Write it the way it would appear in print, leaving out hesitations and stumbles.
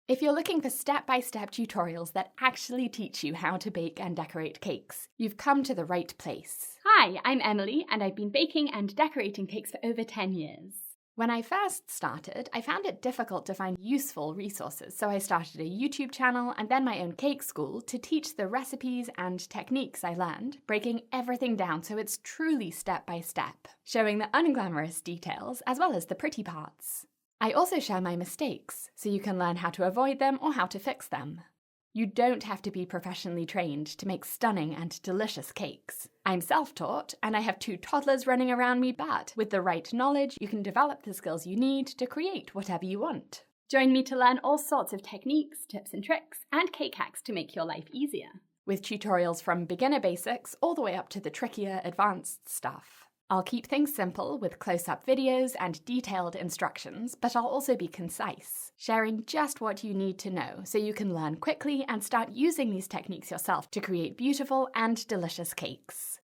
If you're looking for step-by-step tutorials that actually teach you how to bake and decorate cakes, you've come to the right place. Hi, I'm Emily, and I've been baking and decorating cakes for over 10 years. When I first started, I found it difficult to find useful resources, so I started a YouTube channel and then my own cake school to teach the recipes and techniques I learned, breaking everything down so it's truly step-by-step, showing the unglamorous details as well as the pretty parts. I also share my mistakes, so you can learn how to avoid them or how to fix them. You don't have to be professionally trained to make stunning and delicious cakes. I'm self-taught, and I have 2 toddlers running around me, but with the right knowledge, you can develop the skills you need to create whatever you want. Join me to learn all sorts of techniques, tips and tricks, and cake hacks to make your life easier. With tutorials from beginner basics all the way up to the trickier, advanced stuff. I'll keep things simple with close-up videos and detailed instructions, but I'll also be concise, sharing just what you need to know so you can learn quickly and start using these techniques yourself to create beautiful and delicious cakes.